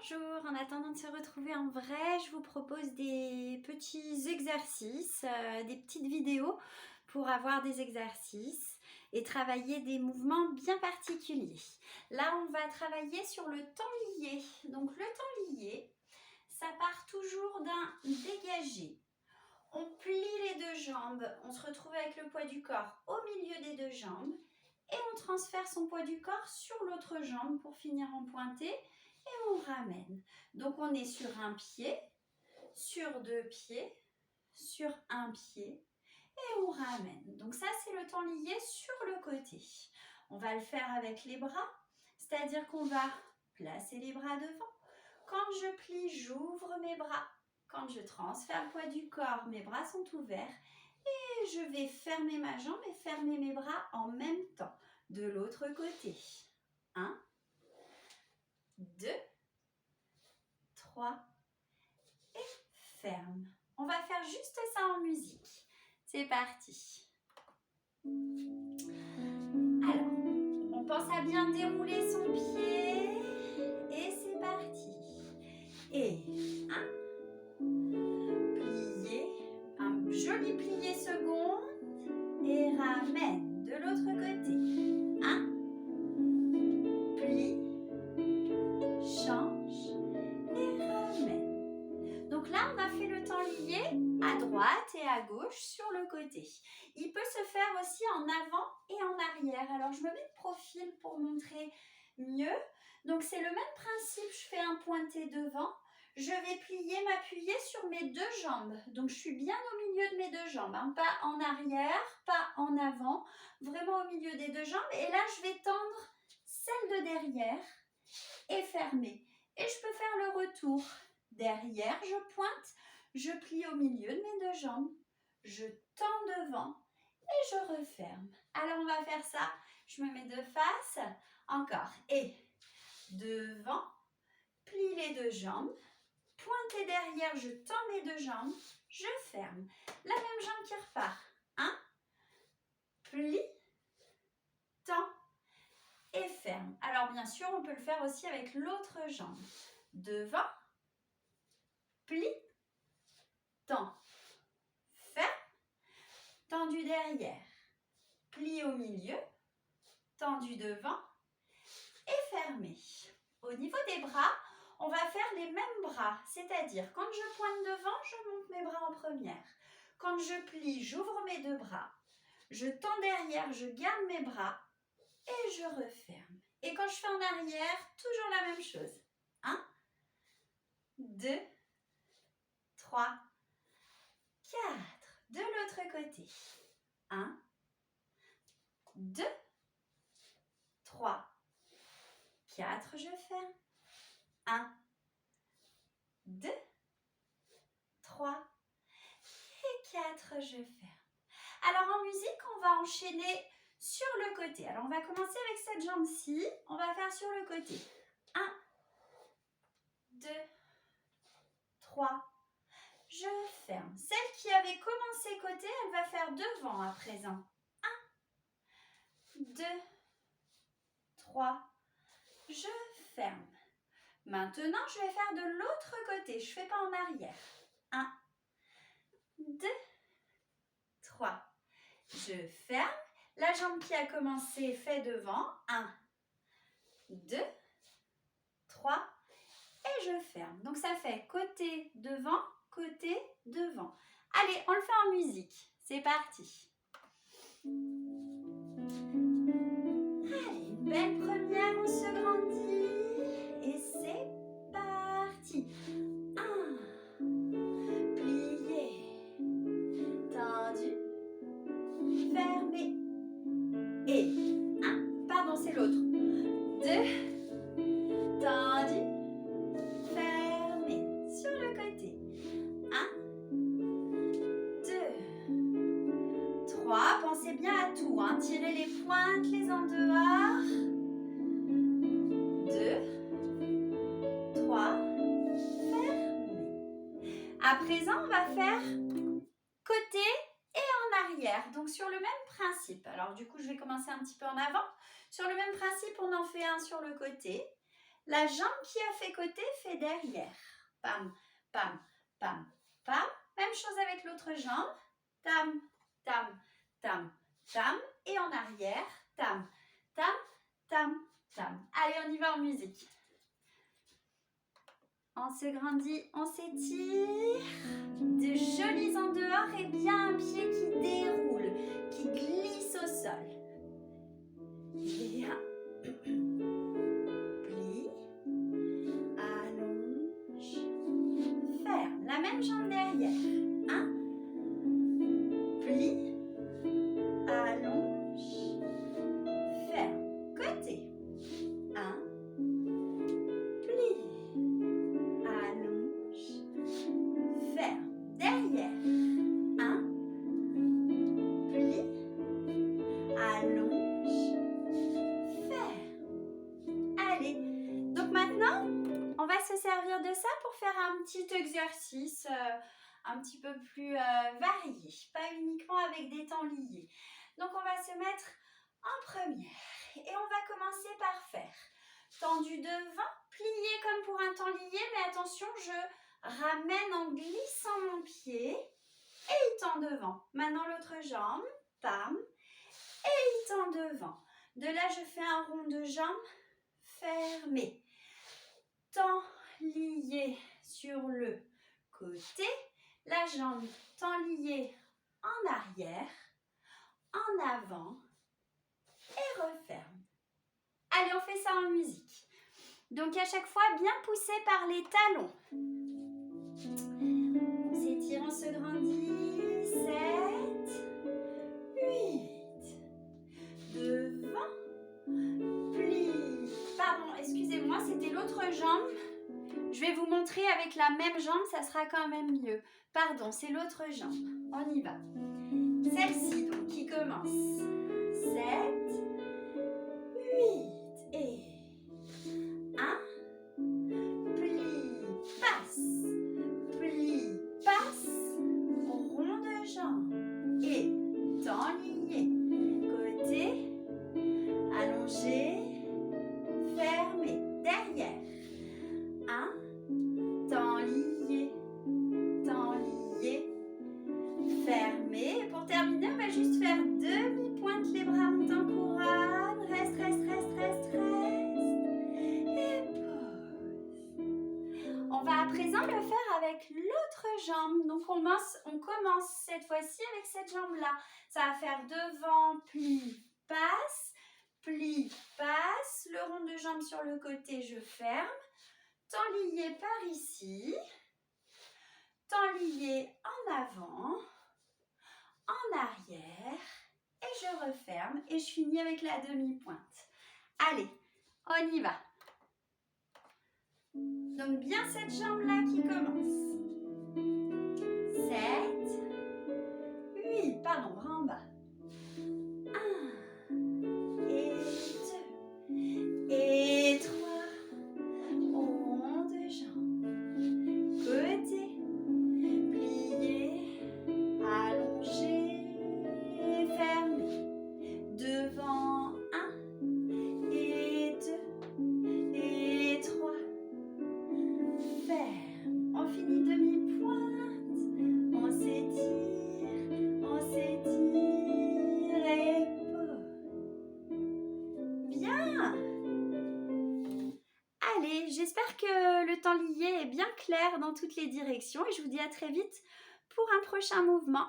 Bonjour, en attendant de se retrouver en vrai, je vous propose des petits exercices, des petites vidéos pour avoir des exercices et travailler des mouvements bien particuliers. Là, on va travailler sur le temps lié. Donc le temps lié, ça part toujours d'un dégagé. On plie les deux jambes, on se retrouve avec le poids du corps au milieu des deux jambes et on transfère son poids du corps sur l'autre jambe pour finir en pointé. Et on ramène. Donc on est sur un pied, sur deux pieds, sur un pied et on ramène. Donc ça c'est le temps lié sur le côté. On va le faire avec les bras, c'est-à-dire qu'on va placer les bras devant. Quand je plie, j'ouvre mes bras. Quand je transfère le poids du corps, mes bras sont ouverts et je vais fermer ma jambe et fermer mes bras en même temps. De l'autre côté. 1, 2, 3 et ferme. On va faire juste ça en musique. C'est parti. Alors, on pense à bien dérouler son pied et c'est parti. Et plié, un joli plié second et ramène de l'autre côté. Plie, change et ramène. Donc là, on a fait le temps lié à droite et à gauche sur le côté. Il peut se faire aussi en avant et en arrière. Alors, je me mets de profil pour montrer mieux. Donc, c'est le même principe. Je fais un pointé devant. Je vais plier, m'appuyer sur mes deux jambes. Donc, je suis bien au milieu de mes deux jambes. Hein. Pas en arrière, pas en avant. Vraiment au milieu des deux jambes. Et là, je vais tendre celle de derrière et fermer. Et je peux faire le retour. Derrière, je pointe, je plie au milieu de mes deux jambes, je tends devant et je referme. Alors, on va faire ça. Je me mets de face. Encore. Et devant, plie les deux jambes, pointez derrière, je tends mes deux jambes, je ferme. La même jambe qui repart. 1, plie, tend et ferme. Alors, bien sûr, on peut le faire aussi avec l'autre jambe. Devant, plie, tend, ferme, tendu derrière, plie au milieu, tendu devant et fermé. Au niveau des bras, on va faire les mêmes bras, c'est-à-dire quand je pointe devant, je monte mes bras en première. Quand je plie, j'ouvre mes deux bras, je tends derrière, je garde mes bras et je referme. Et quand je fais en arrière, toujours la même chose. 1, 2, 3, 4. De l'autre côté. 1, 2, 3, 4, je ferme. 1, 2, 3 et 4, je ferme. Alors en musique, on va enchaîner sur le côté. Alors on va commencer avec cette jambe-ci. On va faire sur le côté. 1, 2, 3, je ferme. Celle qui avait commencé côté, elle va faire devant à présent. 1, 2, 3, je ferme. Maintenant, je vais faire de l'autre côté. Je ne fais pas en arrière. 1, 2, 3. Je ferme. La jambe qui a commencé fait devant. 1, 2, 3. Et je ferme. Donc, ça fait côté, devant, côté, devant. Allez, on le fait en musique. C'est parti. Allez, une belle première, on se grandit. Et c'est parti. 1, plié, tendu, fermé. Et 1, pardon, c'est l'autre. 2, tendu, fermé. Sur le côté. 1, 2, 3. Pensez bien à tout. Hein. Tirez les pointes, les en dehors. 2, 3, fermé. À présent, on va faire côté et en arrière. Donc, sur le même principe. Alors, du coup, je vais commencer un petit peu en avant. Sur le même principe, on en fait un sur le côté. La jambe qui a fait côté fait derrière. Pam, pam, pam, pam. Même chose avec l'autre jambe. Tam, tam, tam, tam. Et en arrière. Tam, tam, tam, tam. Allez, on y va en musique. On se grandit, on s'étire. De jolis en dehors et bien un pied qui déroule, qui glisse au sol. Bien. Plie. Allonge. Ferme. La même jambe derrière. 1. Plie. Allonge. Ferme. Côté. 1. Plie. Allonge. Ferme. Derrière. 1. Plie. Allonge. Ferme. Allez. Donc maintenant, on va se servir de ça pour faire un petit exercice un petit peu plus varié. Pas uniquement avec des temps liés. Donc on va se mettre en première. Et on va commencer par faire tendu devant, plié comme pour un temps lié. Mais attention, je ramène en glissant mon pied. Et il tend devant. Maintenant l'autre jambe. Pam. Et il tend devant. De là, je fais un rond de jambes fermé. Temps lié sur le côté. La jambe temps lié en arrière, en avant et referme. Allez, on fait ça en musique. Donc à chaque fois, bien poussé par les talons. On s'étire, on se grandit. 7, 8, devant, plie. Pardon, excusez-moi, c'était l'autre jambe. Je vais vous montrer avec la même jambe, ça sera quand même mieux. Pardon, c'est l'autre jambe. On y va. Celle-ci, donc, qui commence. 7, 8 et 1. Plie, passe, rond de jambe et temps lié. Côté, allongé, fermé, derrière. 1, temps lié, fermé. Pour terminer, on va juste faire demi-pointe, les bras montent en couronne. Reste. Et pause. On va à présent le faire avec l'autre jambe. Donc on commence cette fois-ci avec cette jambe-là. Ça va faire devant, plie, passe. Le rond de jambe sur le côté, je ferme. Temps lié par ici. Temps lié en avant, en arrière, et je referme et je finis avec la demi-pointe. Allez, on y va. Donc bien cette jambe-là qui commence. 7, 8, pardon, bras en bas. 1 et 2 et 3. Rond de jambe. Côté. Devant 1 et 2 et 3. Ferme. On finit demi-pointe. On s'étire et pause. Bien. Allez, j'espère que le temps lié est bien clair dans toutes les directions et je vous dis à très vite pour un prochain mouvement.